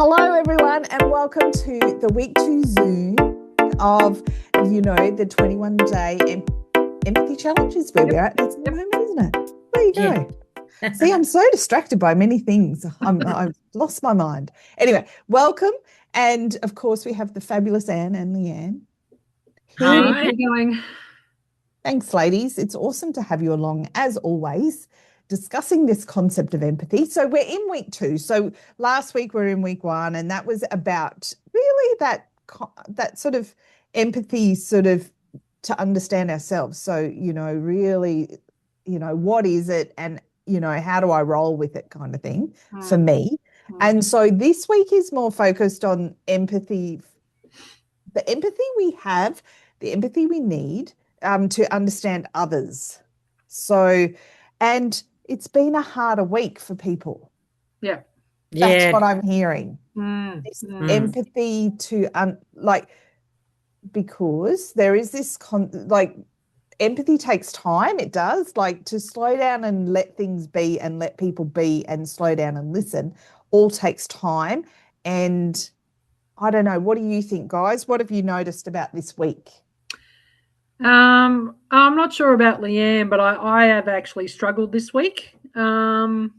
Hello, everyone, and welcome to the week 2 Zoom of, the 21-day empathy challenges where we're at. It's at the moment, isn't it? There you go. Yeah. See, I'm so distracted by many things. I've lost my mind. Anyway, welcome. And, of course, we have the fabulous Anne and Leanne. Hi, how are you going? Thanks, ladies. It's awesome to have you along, as always, discussing this concept of empathy. So we're in week 2. So last week we're in week 1, and that was about really that sort of empathy sort of to understand ourselves. So, really, what is it and, how do I roll with it kind of thing for me. And so this week is more focused on empathy, the empathy we have, the empathy we need to understand others. So, and it's been a harder week for people. Yeah. That's what I'm hearing. This empathy to, because there is this, empathy takes time. It does, to slow down and let things be and let people be and slow down and listen all takes time. And I don't know, what do you think, guys? What have you noticed about this week? I'm not sure about Leanne, but I have actually struggled this week. And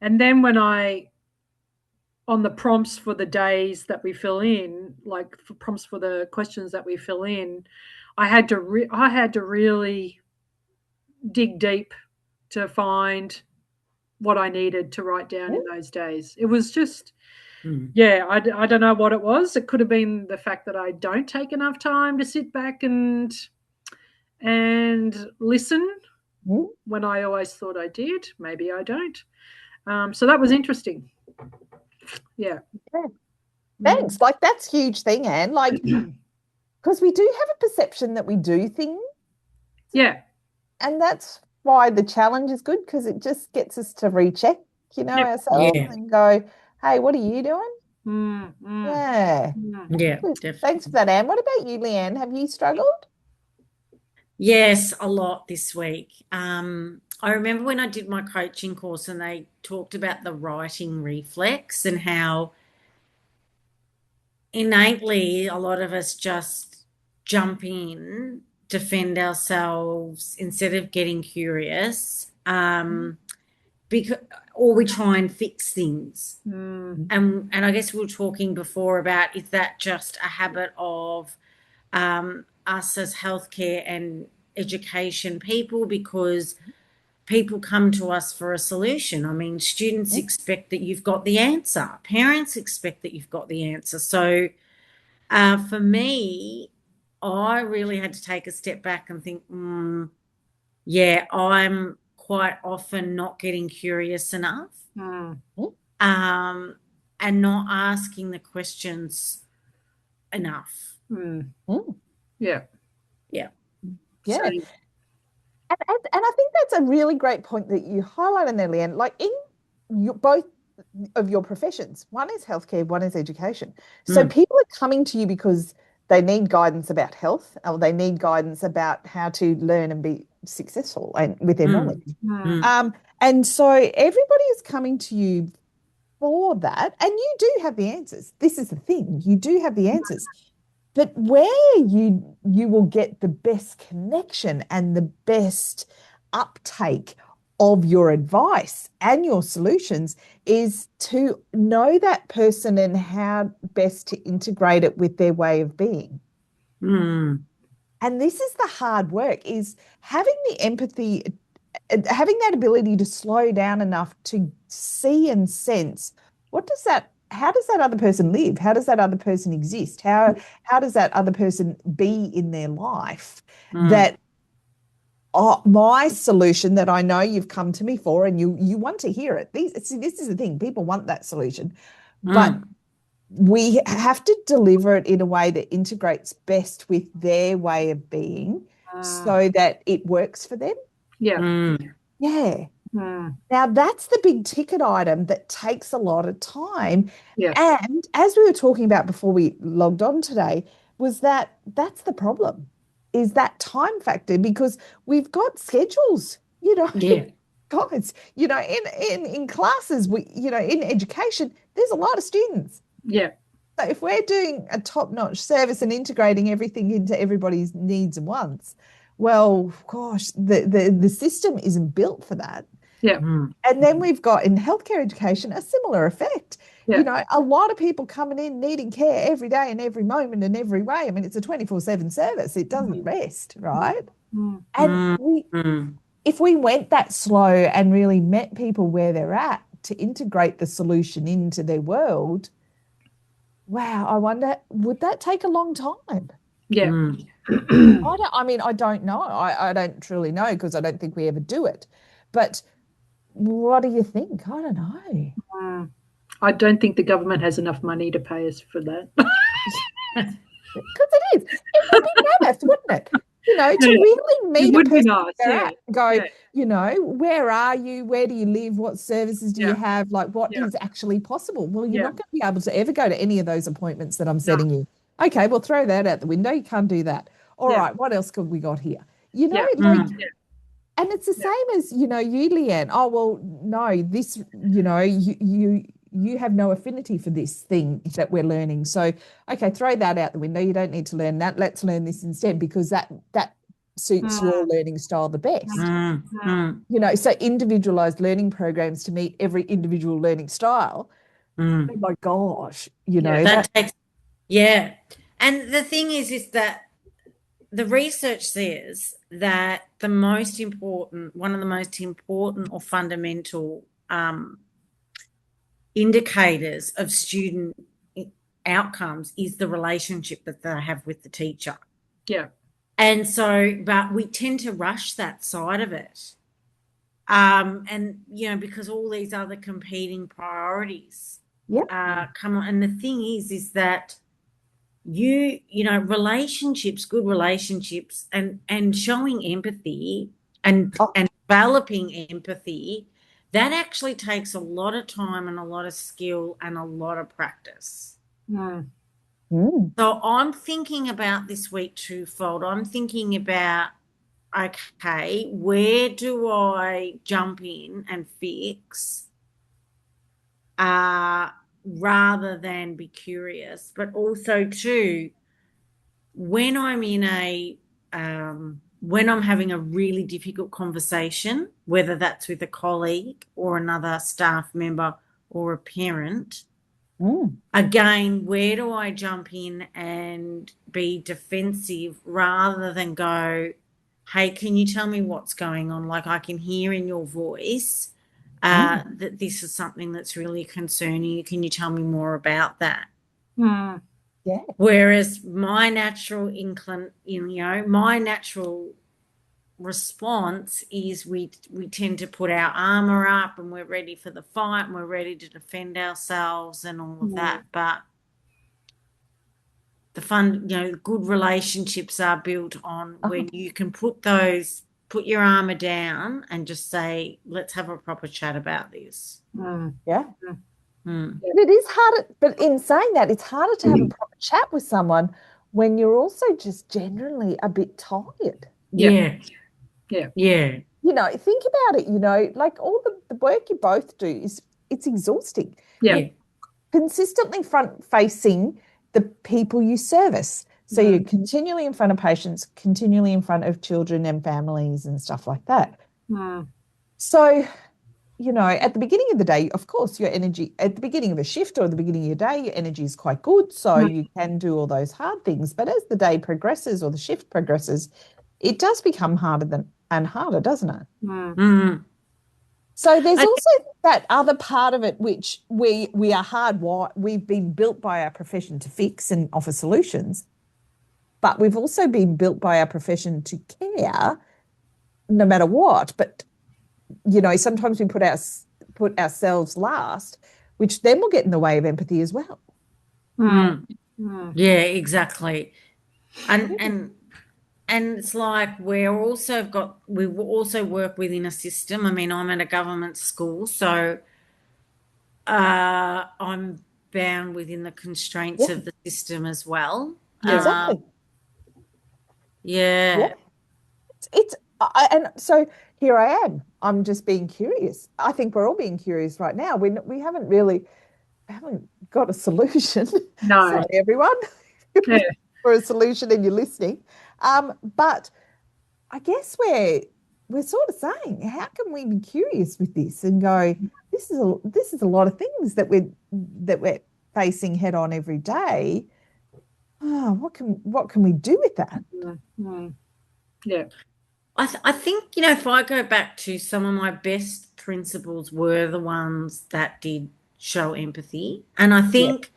then when on the prompts for the days that we fill in, like for prompts for the questions that we fill in, I had to really dig deep to find what I needed to write down in those days. It was just, I don't know what it was. It could have been the fact that I don't take enough time to sit back and listen when I always thought I did. Maybe I don't. So that was interesting. Yeah. Thanks. That's a huge thing, Anne. Because we do have a perception that we do things. Yeah. And that's why the challenge is good, because it just gets us to recheck, ourselves and go, hey, what are you doing? Yeah. Yeah, definitely. Thanks for that, Anne. What about you, Leanne? Have you struggled? Yes, a lot this week. I remember when I did my coaching course and they talked about the writing reflex and how innately a lot of us just jump in, defend ourselves instead of getting curious, or we try and fix things. And I guess we were talking before about, is that just a habit of us as healthcare and education people, because people come to us for a solution. I mean, students expect that you've got the answer. Parents expect that you've got the answer. So for me, I really had to take a step back and think, I'm quite often not getting curious enough and not asking the questions enough. Yeah. So, and I think that's a really great point that you highlighted there, Leanne. Both of your professions, one is healthcare, one is education. So people are coming to you because they need guidance about health, or they need guidance about how to learn and be successful and with their knowledge. And so everybody is coming to you for that, and you do have the answers. This is the thing, you do have the answers. But where you will get the best connection and the best uptake of your advice and your solutions is to know that person and how best to integrate it with their way of being. And this is the hard work, is having the empathy, having that ability to slow down enough to see and sense how does that other person live? How does that other person exist? How does that other person be in their life? That my solution that I know you've come to me for, and you want to hear it. This is the thing. People want that solution. But we have to deliver it in a way that integrates best with their way of being so that it works for them. Yeah. Yeah. Now, that's the big ticket item that takes a lot of time. Yeah. And as we were talking about before we logged on today, was that's the problem, is that time factor, because we've got schedules, guys, in classes, in education, there's a lot of students. Yeah. So if we're doing a top-notch service and integrating everything into everybody's needs and wants, well, gosh, the system isn't built for that. Yeah. And then we've got in healthcare education a similar effect. Yeah. A lot of people coming in needing care every day and every moment and every way. I mean, it's a 24/7 service. It doesn't rest, right? And if we went that slow and really met people where they're at to integrate the solution into their world, wow, I wonder, would that take a long time? Yeah. I don't know. I don't truly know because I don't think we ever do it. But what do you think? I don't know. I don't think the government has enough money to pay us for that. Because it is. It would be mammoth, wouldn't it? To really meet a person nice. Where are you? Where do you live? What services do you have? Like, what is actually possible? Well, you're not going to be able to ever go to any of those appointments that I'm setting you. Okay, well, throw that out the window. You can't do that. All right, what else could we got here? And it's the same as, you, Leanne. Oh, well, no, this, you have no affinity for this thing that we're learning. So, okay, throw that out the window. You don't need to learn that. Let's learn this instead because that suits your learning style the best. So individualized learning programs to meet every individual learning style. Oh my gosh, that takes, yeah. And the thing is that the research says that one of the most important or fundamental indicators of student outcomes is the relationship that they have with the teacher. Yeah. And so, but we tend to rush that side of it. And, because all these other competing priorities come on. And the thing is that relationships, good relationships and showing empathy and developing empathy, that actually takes a lot of time and a lot of skill and a lot of practice. So I'm thinking about this week twofold. I'm thinking about, okay, where do I jump in and fix rather than be curious, but also too, when I'm when I'm having a really difficult conversation, whether that's with a colleague or another staff member or a parent, again, where do I jump in and be defensive rather than go, hey, can you tell me what's going on? Like, I can hear in your voice that this is something that's really concerning you. Can you tell me more about that? Yeah. Whereas my natural my natural response is we tend to put our armor up and we're ready for the fight and we're ready to defend ourselves and all of that. But good relationships are built on when you can put your armor down and just say, let's have a proper chat about this. Yeah. It is harder, but in saying that, it's harder to have a proper chat with someone when you're also just generally a bit tired. Yeah. Think about it, like all the work you both do it's exhausting. Yeah. Consistently front-facing the people you service. So you're continually in front of patients, continually in front of children and families and stuff like that. So at the beginning of the day, of course, your energy at the beginning of a shift or the beginning of your day, your energy is quite good. So you can do all those hard things. But as the day progresses or the shift progresses, it does become harder and harder, doesn't it? So there's also that other part of it, which we are hardwired. We've been built by our profession to fix and offer solutions. But we've also been built by our profession to care no matter what. But sometimes we put ourselves last, which then will get in the way of empathy as well. Yeah, exactly. And it's like we also work within a system. I mean, I'm at a government school, so I'm bound within the constraints of the system as well. Exactly. Yeah. And so here I am. I'm just being curious. I think we're all being curious right now. We haven't got a solution. No. Sorry, everyone, Yeah. for a solution and you're listening. But I guess we're sort of saying, how can we be curious with this and go, this is a lot of things that we're facing head on every day. Oh, what can we do with that? Mm-hmm. Yeah. I think, if I go back to some of my best principles were the ones that did show empathy. And I think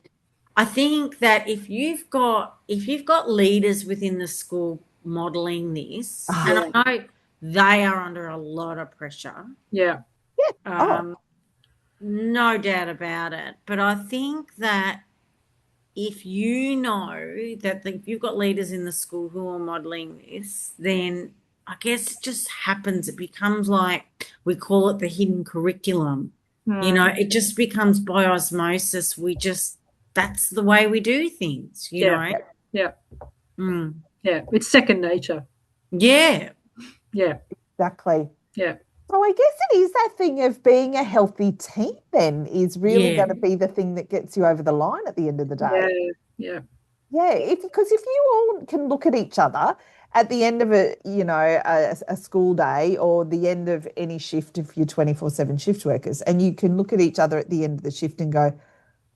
that if you've got leaders within the school modeling this, and Ah, I know they are under a lot of pressure. Yeah. yeah. Oh, No doubt about it. But I think that if you know that if you've got leaders in the school who are modeling this, then I guess it just happens. It becomes like we call it the hidden curriculum. It just becomes by osmosis. That's the way we do things, Yeah. Yeah. Mm. Yeah. It's second nature. Yeah. Yeah. exactly. Yeah. So I guess it is that thing of being a healthy team then is really Yeah. going to be the thing that gets you over the line at the end of the Yeah. day. Yeah. Yeah, because if you all can look at each other at the end of a school day or the end of any shift if you're 24/7 shift workers, and you can look at each other at the end of the shift and go,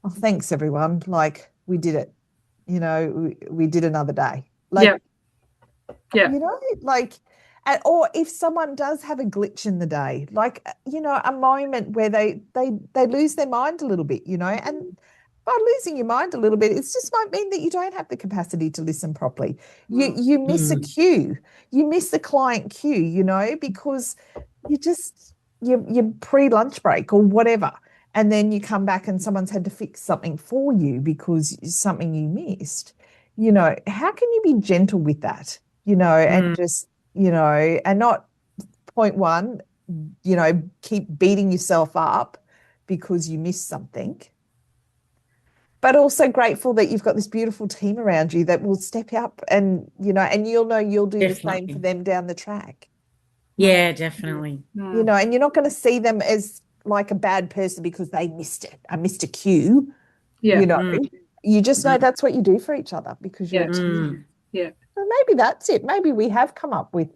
oh, thanks everyone. Like we did it. We did another day. Like, Yeah. Yeah. like, or if someone does have a glitch in the day, like, a moment where they lose their mind a little bit, and by losing your mind a little bit, it just might mean that you don't have the capacity to listen properly. You miss a Mm. cue, you miss the client cue, because you're pre-lunch break or whatever. And then you come back and someone's had to fix something for you because it's something you missed. How can you be gentle with that? And just, and not point one, keep beating yourself up because you missed something, but also grateful that you've got this beautiful team around you that will step up and, and you'll do the same for Definitely. them down the track, Yeah, definitely. and you're not going to see them as like a bad person because they missed it. I missed a cue, Yeah. Mm. you just know Mm. that's what you do for each other because you're Yeah. a team. Mm. Yeah. So maybe that's it. Maybe we have come up with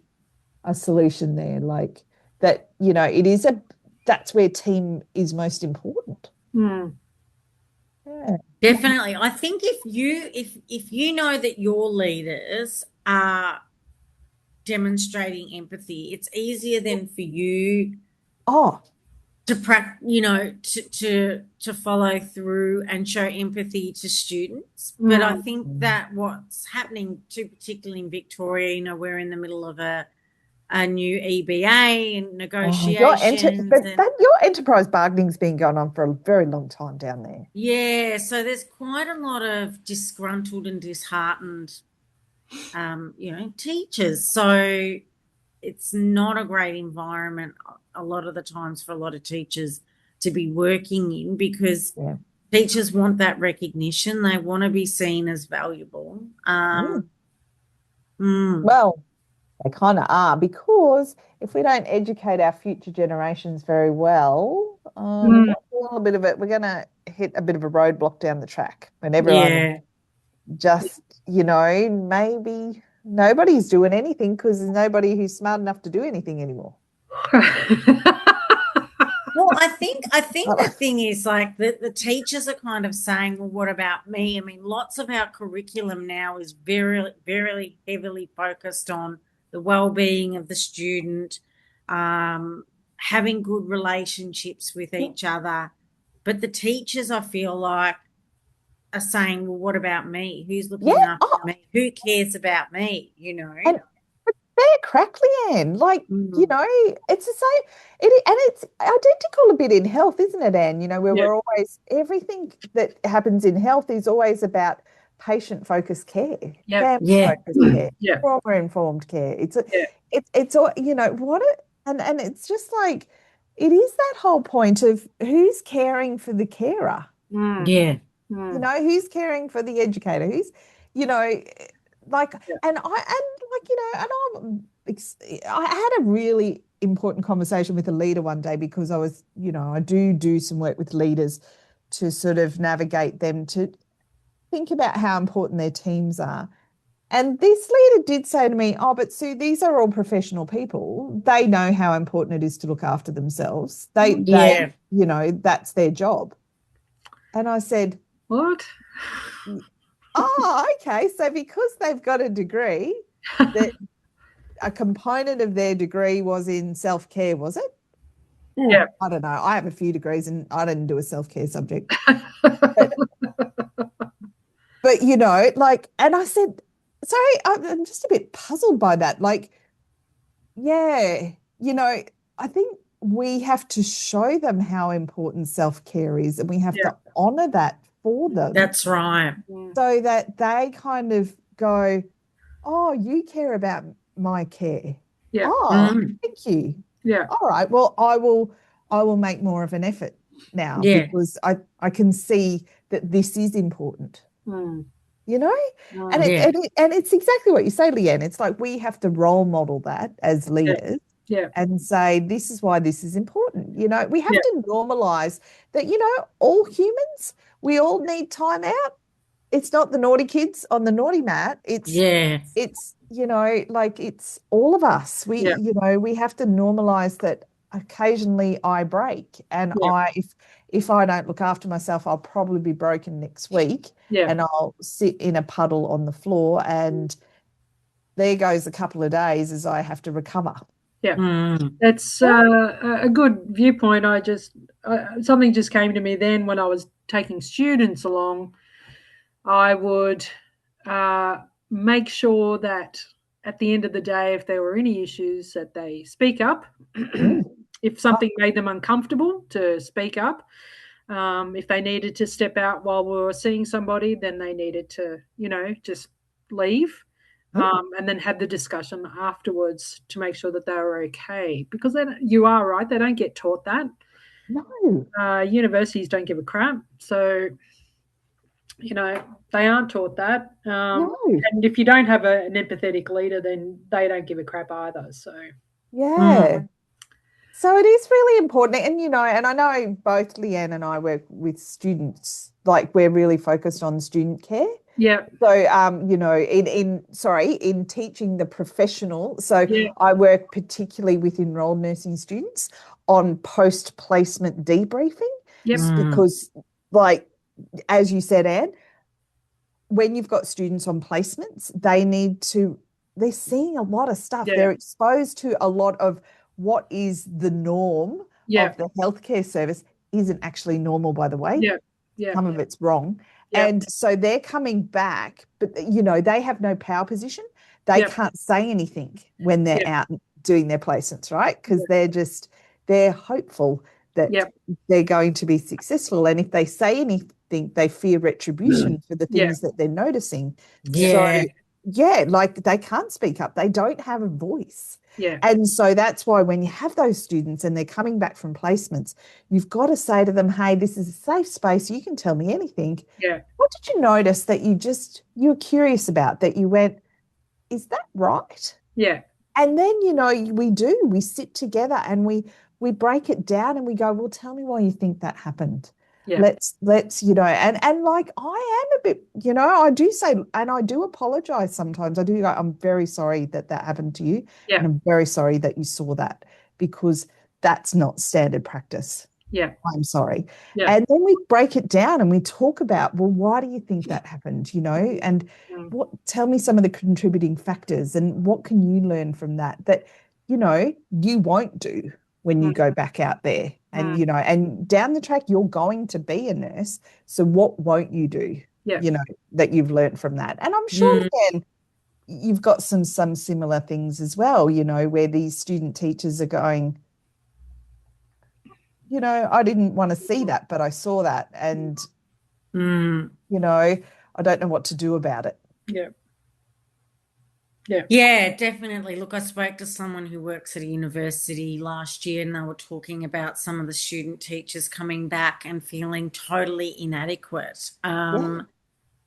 a solution there, like that, that's where team is most important. Mm. Yeah. Definitely. I think if you know that your leaders are demonstrating empathy, it's easier then for you Oh, to to follow through and show empathy to students. But I think that what's happening too, particularly in Victoria, we're in the middle of a new EBA and negotiations, and your enterprise bargaining's been going on for a very long time down there. yeah, so there's quite a lot of disgruntled and disheartened teachers. So it's not a great environment a lot of the times for a lot of teachers to be working in because Yeah. teachers want that recognition. They want to be seen as valuable. Well, they kind of are, because if we don't educate our future generations very well, we're going to hit a bit of a roadblock down the track when everyone Yeah. just, maybe nobody's doing anything because there's nobody who's smart enough to do anything anymore. Well, I think the thing is like the teachers are kind of saying, well, what about me? I mean, lots of our curriculum now is very, very heavily focused on the well-being of the student, having good relationships with each other. But the teachers, I feel like, are saying, well, what about me? Who's looking Yeah. after me? Who cares about me? And they're crack, Leanne. Like, it's the same. And it's identical a bit in health, isn't it, Anne? Where we're always, everything that happens in health is always about patient-focused care, family-focused care, trauma-informed care. It's all, and it's just like, it is that whole point of who's caring for the carer. Yeah. Who's caring for the educator, who's, like, and I had a really important conversation with a leader one day because I was, I do some work with leaders to sort of navigate them to think about how important their teams are. And this leader did say to me, "Oh, but Sue, these are all professional people. They know how important it is to look after themselves. Yeah. That's their job." And I said, What? "Oh, okay. So because they've got a degree, that a component of their degree was in self-care, was it?" Yeah. I don't know. I have a few degrees and I didn't do a self-care subject. But and I said, sorry, I'm just a bit puzzled by that. Like, yeah, I think we have to show them how important self-care is and we have Yeah. to honor that for them That's right. so that they kind of go, "Oh, you care about my care. Yeah. Oh, thank you. Yeah. All right. Well, I will make more of an effort now Yeah. because I can see that this is important." Mm. You know, and it, Yeah. and it and it's exactly what you say, Leanne. It's like we have to role model that as Yeah. leaders Yeah. and say, this is why this is important. We have Yeah. to normalize that, all humans, we all need time out. It's not the naughty kids on the naughty mat. Yeah. It's, like it's all of us. Yeah. We have to normalize that occasionally I break and Yeah. if I don't look after myself, I'll probably be broken next week Yeah. and I'll sit in a puddle on the floor and there goes a couple of days as I have to recover. Yeah. Mm. That's a good viewpoint. Something just came to me then when I was taking students along. I would make sure that at the end of the day, if there were any issues, that they speak up. Mm. If something made them uncomfortable, to speak up. If they needed to step out while we were seeing somebody, then they needed to, just leave. And then have the discussion afterwards to make sure that they were okay. Because then you are right, they don't get taught that. No, Universities don't give a crap. So, they aren't taught that. no. And if you don't have an empathetic leader, then they don't give a crap either. So, Yeah. So it is really important. And I know both Leanne and I work with students, like we're really focused on student care. yeah, So, in teaching the professional. So yeah, I work particularly with enrolled nursing students on post-placement debriefing yep, because, like, as you said, Anne, when you've got students on placements, they're seeing a lot of stuff. yeah, They're exposed to a lot of what is the norm yeah, of the healthcare service isn't actually normal, by the way. yeah, yeah, Some of it's wrong. yeah, And so they're coming back, but they have no power position. They yeah, can't say anything when they're yeah, out doing their placements, right? Because they're hopeful that yeah, they're going to be successful. And if they say anything, they fear retribution for the yeah, things that they're noticing. So Yeah. yeah, like they can't speak up. They don't have a voice. yeah, And so that's why when you have those students and they're coming back from placements, you've got to say to them, "Hey, this is a safe space. You can tell me anything. yeah, What did you notice that you're curious about that you went, is that right?" yeah, And then, we sit together and we break it down and we go, "Well, tell me why you think that happened. yeah, Let's, and like I am a bit, I do say, and I do apologize sometimes. I do go, "I'm very sorry that that happened to you. yeah, And I'm very sorry that you saw that because that's not standard practice. yeah, I'm sorry." yeah, And then we break it down and we talk about, well, why do you think that happened? And tell me some of the contributing factors and what can you learn from that you won't do when you go back out there. And, and down the track, you're going to be a nurse. So what won't you do, yeah, that you've learned from that? And I'm sure, Mm. again, you've got some similar things as well, where these student teachers are going, I didn't want to see that, but I saw that. And, Mm. I don't know what to do about it. yeah, yeah, Yeah, definitely. Look, I spoke to someone who works at a university last year, and they were talking about some of the student teachers coming back and feeling totally inadequate Yeah.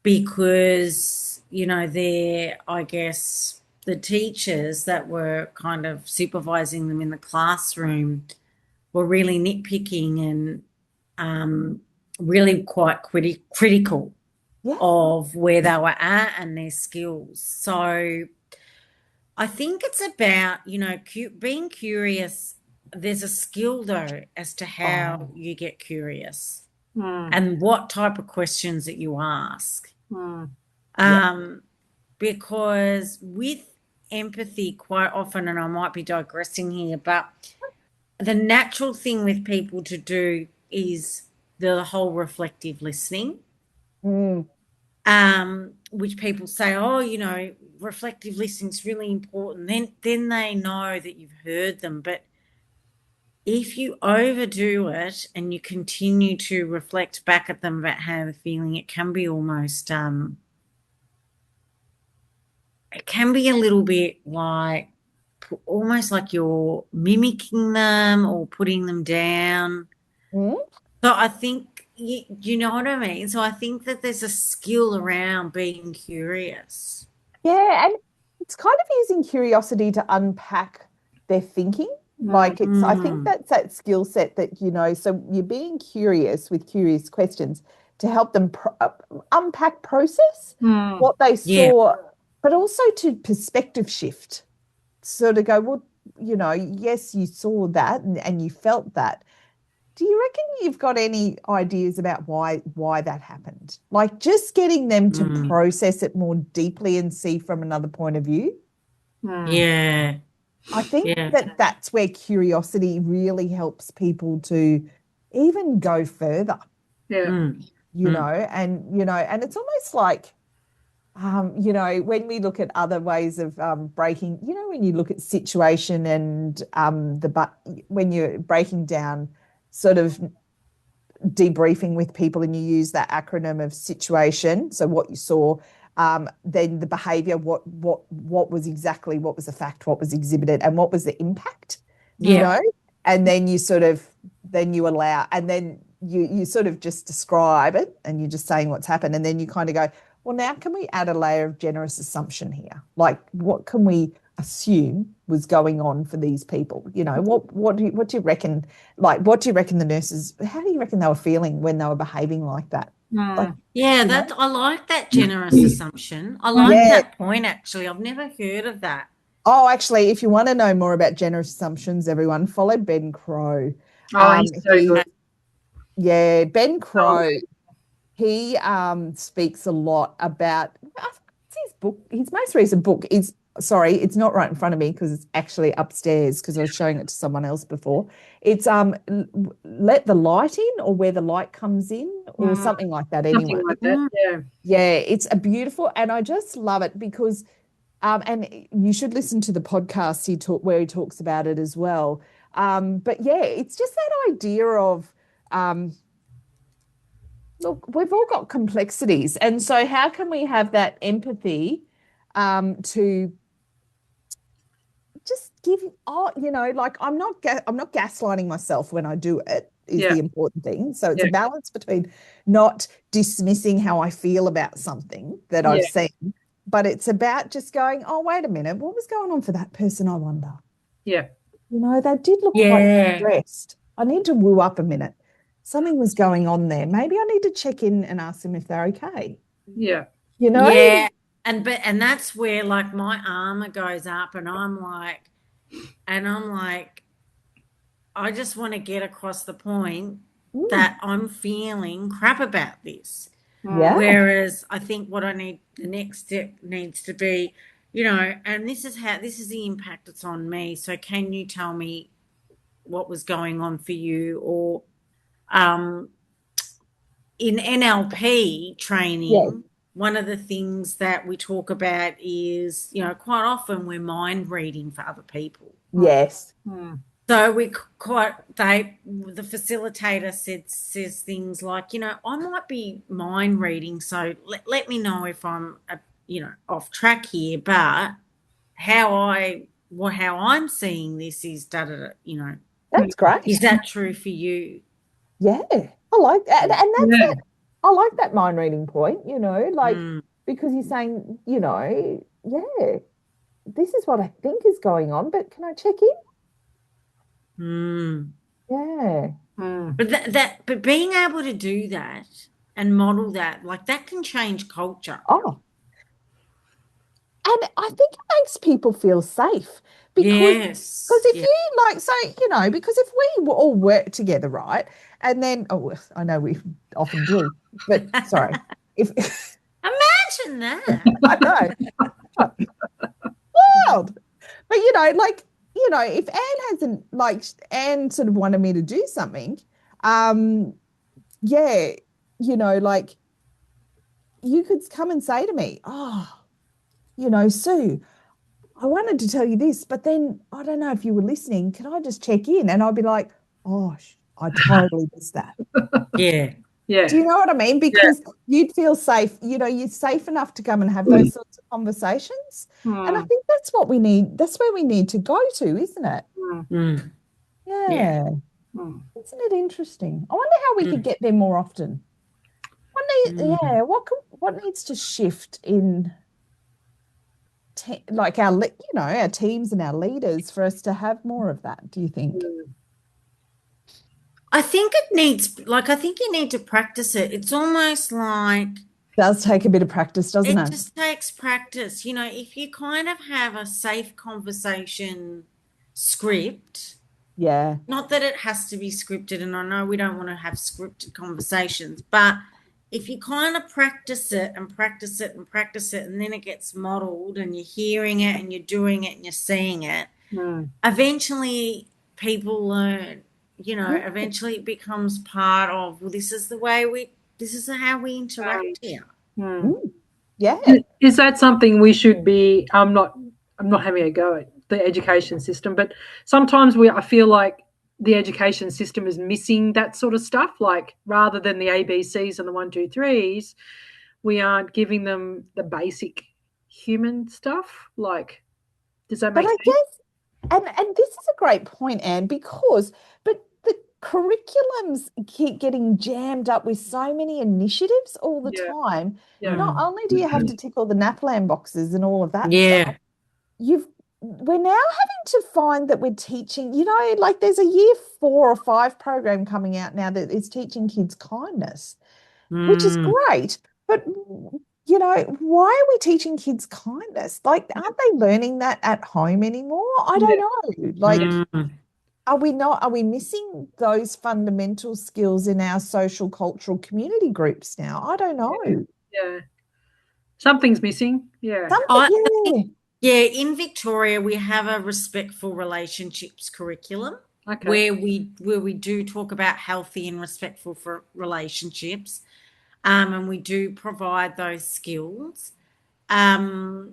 because, they're, I guess, the teachers that were kind of supervising them in the classroom were really nitpicking and really quite critical of where they were at and their skills. So I think it's about, being curious. There's a skill, though, as to how you get curious and what type of questions that you ask. Because with empathy, quite often, and I might be digressing here, but the natural thing with people to do is the whole reflective listening. Which people say, reflective listening is really important. Then they know that you've heard them. But if you overdo it and you continue to reflect back at them about how they're feeling, it can be almost, it can be a little bit like, almost like you're mimicking them or putting them down. So I think, you know what I mean? So I think that there's a skill around being curious. Yeah, and it's kind of using curiosity to unpack their thinking. Like I think that's that skill set that, so you're being curious with curious questions to help them unpack, process what they saw, but also to perspective shift. So to go, well, yes, you saw that and you felt that. Do you reckon you've got any ideas about why that happened? Like just getting them to process it more deeply and see from another point of view? Yeah. I think that's where curiosity really helps people to even go further. And it's almost like, when we look at other ways of breaking, when you look at situation and when you're breaking down sort of debriefing with people and you use that acronym of situation, so what you saw, then the behavior, what was the fact, what was exhibited, and what was the impact, and then you allow, and then you sort of just describe it and you're just saying what's happened, and then you kind of go, well, now can we add a layer of generous assumption here? Like, what can we assume was going on for these people? What do you reckon? Like, what do you reckon the nurses? How do you reckon they were feeling when they were behaving like that? Like, I like that generous assumption. I like that point. Actually, I've never heard of that. Oh, actually, if you want to know more about generous assumptions, everyone follow Ben Crow. He's so good. Yeah, Ben Crow. He speaks a lot about, I think it's his book, his most recent book is, sorry, it's not right in front of me because it's actually upstairs because I was showing it to someone else before. It's Let the Light In, or Where the Light Comes In, or something like that anyway. Something like that, yeah. Yeah, it's a beautiful, and I just love it because, and you should listen to the podcast where he talks about it as well. But yeah, it's just that idea of, look, we've all got complexities. And so how can we have that empathy to just give, like I'm not gaslighting myself when I do it is the important thing. So it's a balance between not dismissing how I feel about something that I've seen, but it's about just going, oh, wait a minute, what was going on for that person, I wonder? Yeah. They did look quite stressed. I need to woo up a minute. Something was going on there. Maybe I need to check in and ask them if they're okay. Yeah. Yeah. And that's where like my armor goes up and I'm like, I just want to get across the point that I'm feeling crap about this. Yeah. Whereas I think what the next step needs to be, and this is the impact that's on me. So can you tell me what was going on for you? Or in NLP training, one of the things that we talk about is, quite often we're mind reading for other people. Yes. So the facilitator says things like, I might be mind reading, so let me know if I'm, off track here, but how I'm seeing this is That's great. Is that true for you? Yeah, I like that. And that's it. I like that mind reading point, because you're saying, this is what I think is going on, but can I check in? Mm. Yeah. But being able to do that and model that, like that can change culture. Oh, and I think it makes people feel safe because Yes. if Yeah. you like, so, because if we all work together, right? And then, well, I know we often do, but sorry, if Imagine that. I know, wild. But if Anne hasn't like Anne sort of wanted me to do something, yeah, like you could come and say to me, oh, Sue, I wanted to tell you this, but then I don't know if you were listening. Can I just check in? And I'd be like, oh, I totally missed that. Yeah. Yeah. Do you know what I mean? Because you'd feel safe, you're safe enough to come and have those sorts of conversations. And I think that's what we need. That's where we need to go to, isn't it? Mm. Yeah. Isn't it interesting? I wonder how we could get there more often. What needs to shift in like our teams and our leaders for us to have more of that, do you think? I think I think you need to practice it. It's almost like Does take a bit of practice, doesn't it it? just takes practice. If you kind of have a safe conversation script, Yeah. not that it has to be scripted, and I know we don't want to have scripted conversations, but if you kind of practice it and practice it and practice it, and then it gets modeled and you're hearing it and you're doing it and you're seeing it, eventually people learn, eventually it becomes part of, well, this is how we interact here. Yeah. Is that something we should be? I'm not having a go at the education system, but sometimes I feel like the education system is missing that sort of stuff. Like rather than the ABCs and the 1, 2, 3s, we aren't giving them the basic human stuff. Like, does that make sense? And this is a great point, Anne, but the curriculums keep getting jammed up with so many initiatives all the time. Not only do you have to tick all the NAPLAN boxes and all of that stuff, we're now having to find that we're teaching, like there's a year 4 or 5 program coming out now that is teaching kids kindness, which is great. But why are we teaching kids kindness? Like, aren't they learning that at home anymore? I don't know. Like, are we missing those fundamental skills in our social, cultural community groups now? I don't know. Yeah. Something's missing. Yeah. In Victoria, we have a respectful relationships curriculum where we do talk about healthy and respectful for relationships. And we do provide those skills. But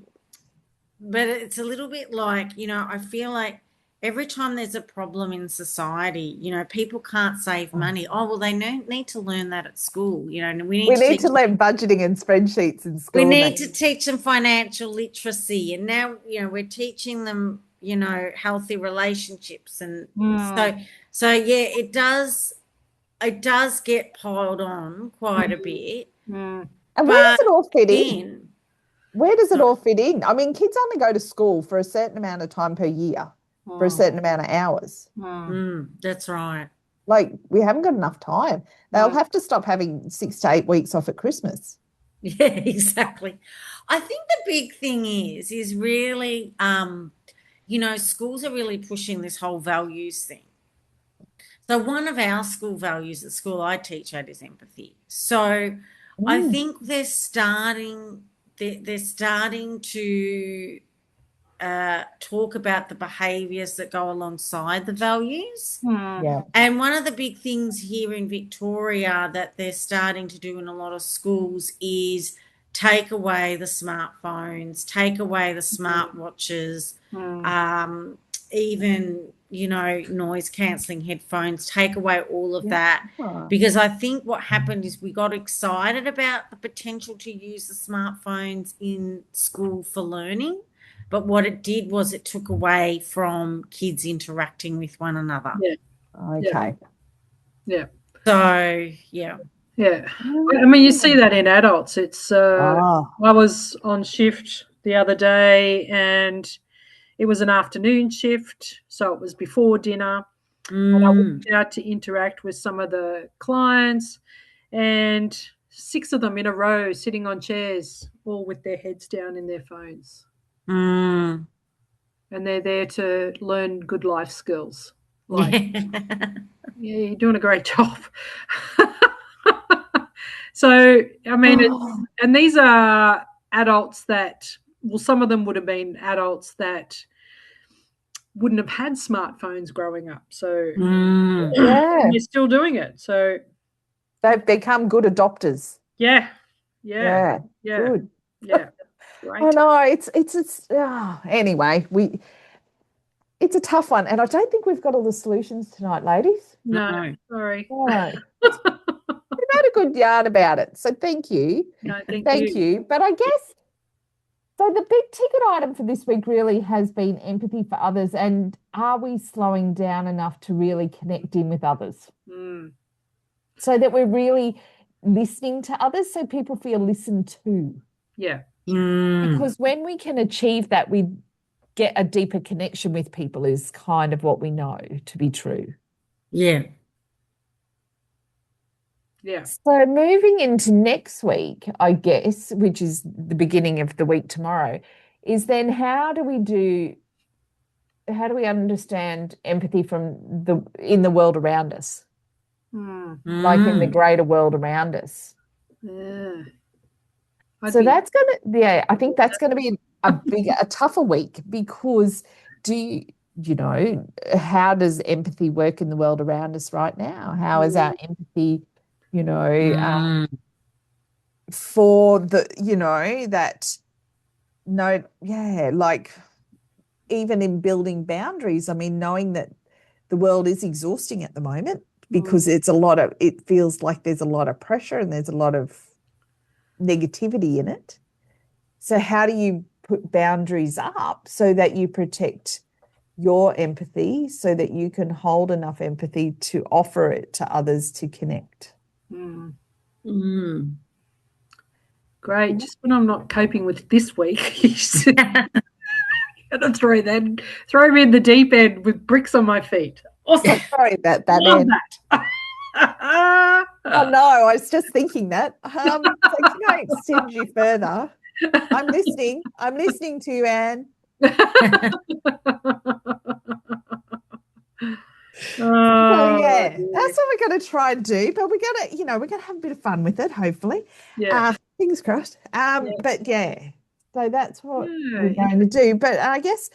it's a little bit like, I feel like every time there's a problem in society, people can't save money. Oh, well, they need to learn that at school. We need to learn budgeting and spreadsheets in school. We need to teach them financial literacy. And now, we're teaching them, healthy relationships. And so yeah, it does get piled on quite a bit. And where does it all fit in? Where does it all fit in? I mean, kids only go to school for a certain amount of time per year, for a certain amount of hours. That's right. Like, we haven't got enough time. They'll have to stop having 6 to 8 weeks off at Christmas. Yeah, exactly. I think the big thing is really, schools are really pushing this whole values thing. So one of our school values at school I teach at is empathy. So I think they're starting to talk about the behaviours that go alongside the values. And one of the big things here in Victoria that they're starting to do in a lot of schools is take away the smartphones, take away the smartwatches, even, noise cancelling headphones, take away all of that. Because I think what happened is we got excited about the potential to use the smartphones in school for learning. But what it did was it took away from kids interacting with one another. Okay. Yeah. So, yeah. Yeah. I mean, you see that in adults. It's I was on shift the other day and It was an afternoon shift, so it was before dinner. And I went out to interact with some of the clients, and 6 of them in a row sitting on chairs, all with their heads down in their phones. And they're there to learn good life skills. Like, yeah, you're doing a great job. So, I mean, and these are adults that, well, some of them would have been adults that wouldn't have had smartphones growing up. So, yeah, you're still doing it. So, they've become good adopters. Yeah. Good. Yeah. Right. I know it's anyway, it's a tough one, and I don't think we've got all the solutions tonight, ladies. No. Sorry. No. We've had a good yarn about it, so thank you. No, thank you. But I guess so. The big ticket item for this week really has been empathy for others, and are we slowing down enough to really connect in with others, so that we're really listening to others, so people feel listened to. Yeah. Because when we can achieve that, we get a deeper connection with people, is kind of what we know to be true. Yeah. So moving into next week, I guess, which is the beginning of the week tomorrow, is then how do we understand empathy in the world around us? Like in the greater world around us. So that's I think that's going to be a tougher week, because how does empathy work in the world around us right now? How is our empathy, for like even in building boundaries, I mean, knowing that the world is exhausting at the moment, because it feels like there's a lot of pressure and there's a lot of negativity in it. So how do you put boundaries up so that you protect your empathy, so that you can hold enough empathy to offer it to others to connect? Great. Just when I'm not coping with this week, and throw me in the deep end with bricks on my feet. Awesome. Sorry about that. Love that. Oh no, I was just thinking that. So can I extend you further? I'm listening to you, Anne. So yeah, that's what we're going to try and do. But we're going to have a bit of fun with it, hopefully. Yeah. Fingers crossed. But yeah, so that's what we're going to do. But I guess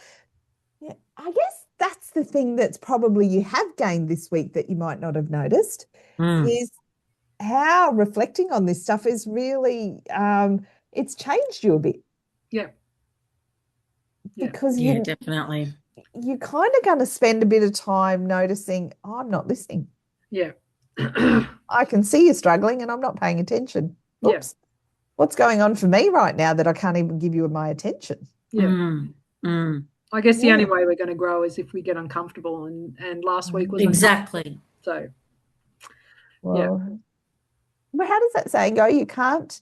that's the thing that's probably you have gained this week that you might not have noticed, is how reflecting on this stuff is really it's changed you a bit. Yeah. Because definitely. You're kind of going to spend a bit of time noticing, I'm not listening. Yeah. I can see you're struggling and I'm not paying attention. Oops. Yeah. What's going on for me right now that I can't even give you my attention? Yeah. I guess the only way we're going to grow is if we get uncomfortable, and last week was exactly. So, well, how does that saying go? You can't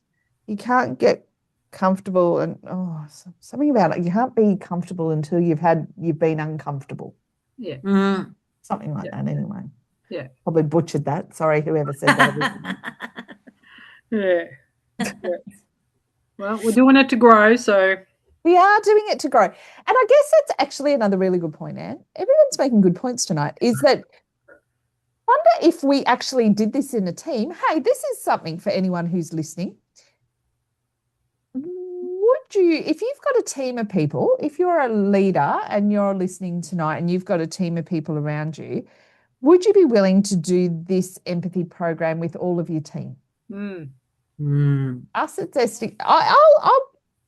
get comfortable, and something about it. You can't be comfortable until you've been uncomfortable. Yeah. Something like that. Anyway. Yeah. Probably butchered that. Sorry, whoever said that. Yeah. Well, we're doing it to grow, so. We are doing it to grow. And I guess that's actually another really good point, Anne. Everyone's making good points tonight, is that I wonder if we actually did this in a team. Hey, this is something for anyone who's listening. If you've got a team of people, if you're a leader and you're listening tonight and you've got a team of people around you, would you be willing to do this empathy program with all of your team? Us at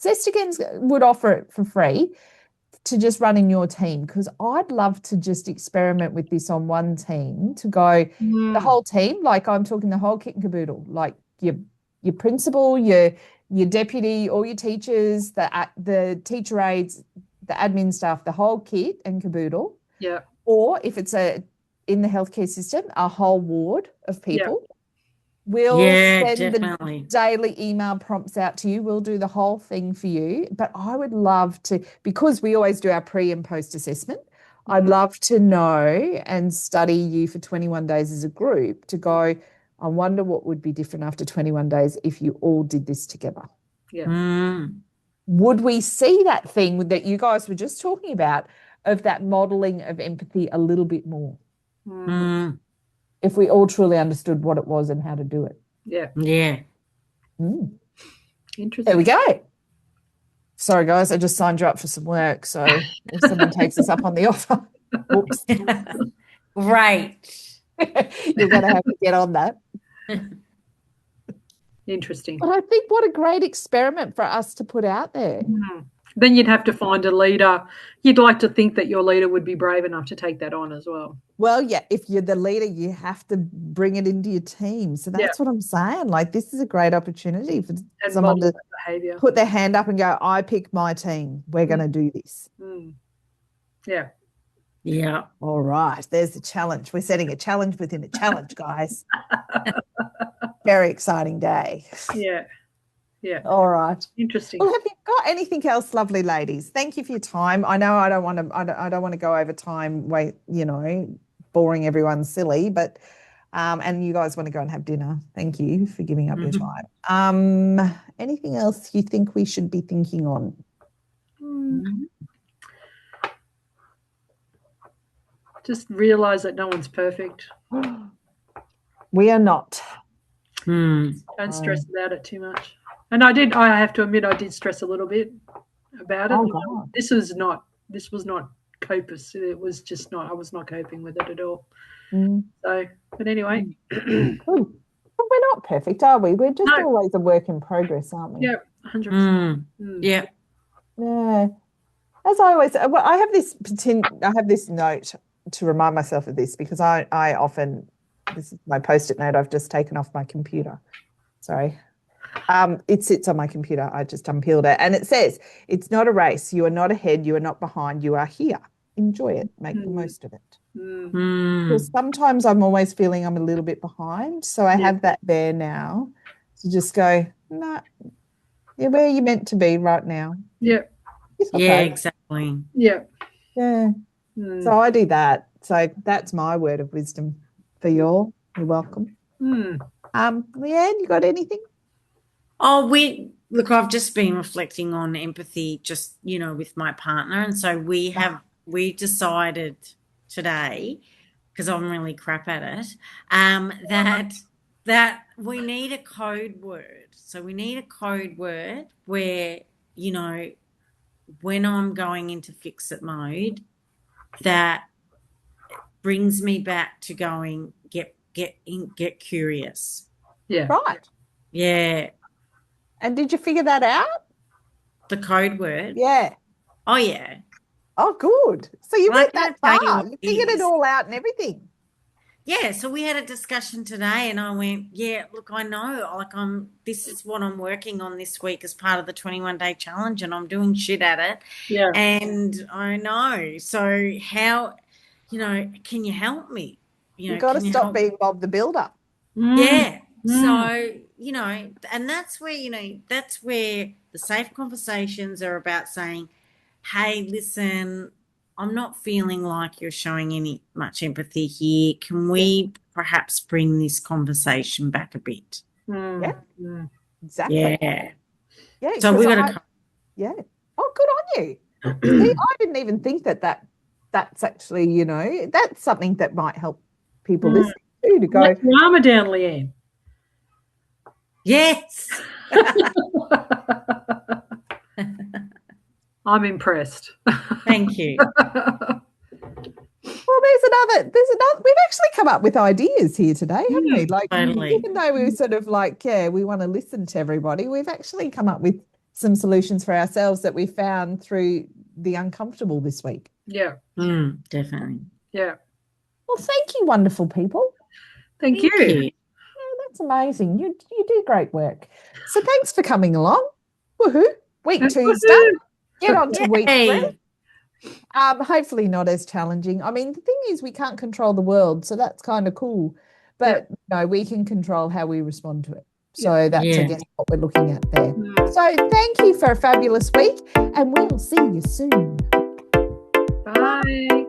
Zestigans would offer it for free to just run in your team, because I'd love to just experiment with this on one team, to go the whole team, like I'm talking the whole kit and caboodle, like your principal, your deputy, all your teachers, the teacher aides, the admin staff, the whole kit and caboodle. Yeah. Or if it's in the healthcare system, a whole ward of people. We'll Yeah, send definitely. the daily email prompts out to you. We'll do the whole thing for you. But I would love to, because we always do our pre and post assessment, I'd love to know and study you for 21 days as a group to go, I wonder what would be different after 21 days if you all did this together. Yeah. Would we see that thing that you guys were just talking about of that modeling of empathy a little bit more? If we all truly understood what it was and how to do it. Yeah. Yeah. Interesting. There we go. Sorry, guys, I just signed you up for some work. So if someone takes us up on the offer, whoops, Right. you're going to have to get on that. Interesting. But I think what a great experiment for us to put out there. Then you'd have to find a leader. You'd like to think that your leader would be brave enough to take that on as well. Well, yeah, if you're the leader, you have to bring it into your team. So that's what I'm saying. Like, this is a great opportunity for someone to put their hand up and go, I pick my team. We're going to do this. Yeah. Yeah. All right. There's the challenge. We're setting a challenge within a challenge, guys. Very exciting day. Yeah. Yeah. All right. Interesting. Well, have you got anything else, lovely ladies? Thank you for your time. I know I don't want to go over time, boring everyone silly, but and you guys want to go and have dinner. Thank you for giving up your time. Anything else you think we should be thinking on? Just realize that no one's perfect. We are not. Don't stress about it too much. And I have to admit, I did stress a little bit about it. Oh, God. This was not copus. It was just not, I was not coping with it at all. So, but anyway. Good. But we're not perfect, are we? We're just always a work in progress, aren't we? Yeah, 100%. Yeah. Yeah. As I always, I have this note to remind myself of this because I often, this is my Post-it note I've just taken off my computer. Sorry. It sits on my computer. I just unpeeled it. And it says, it's not a race. You are not ahead. You are not behind. You are here. Enjoy it. Make the most of it. Because sometimes I'm always feeling I'm a little bit behind. So I have that there now to just go, nah, you're where you're meant to be right now. Yeah. Okay. Yeah, exactly. Yeah. Yeah. So I do that. So that's my word of wisdom for you all. You're welcome. Leanne, you got anything? Oh, I've just been reflecting on empathy just, with my partner. And so we decided today, because I'm really crap at it, that we need a code word. So we need a code word where, when I'm going into fix it mode, that brings me back to going, get curious. Yeah. Right. Yeah. And did you figure that out? The code word? Yeah. Oh, yeah. Oh, good. So you went that far. You figured it is. all out and everything. Yeah, so we had a discussion today and I went, yeah, look, I know, this is what I'm working on this week as part of the 21-day challenge and I'm doing shit at it. Yeah. And I know. So how, can you help me? You got to stop being Bob the Builder. Yeah. So, and that's where the safe conversations are about saying, hey, listen, I'm not feeling like you're showing much empathy here. Can we perhaps bring this conversation back a bit? Yeah. Exactly. Yeah. Yeah. So we got to. Yeah. Oh, good on you. See, I didn't even think that's actually, that's something that might help people listening too, to go. Let your armor down, Leanne. Yes. I'm impressed. Thank you. Well, there's another, we've actually come up with ideas here today, haven't we? Like, totally. Even though we were sort of like, we want to listen to everybody, we've actually come up with some solutions for ourselves that we found through the uncomfortable this week. Yeah. Definitely. Yeah. Well, thank you, wonderful people. Thank you. Yeah, that's amazing. You do great work. So thanks for coming along. Woohoo. Week 2's done. Get on to week 3. Hopefully not as challenging. I mean, the thing is we can't control the world, so that's kind of cool. but no, we can control how we respond to it. So that's, I guess, what we're looking at there. So thank you for a fabulous week, and we'll see you soon. Bye.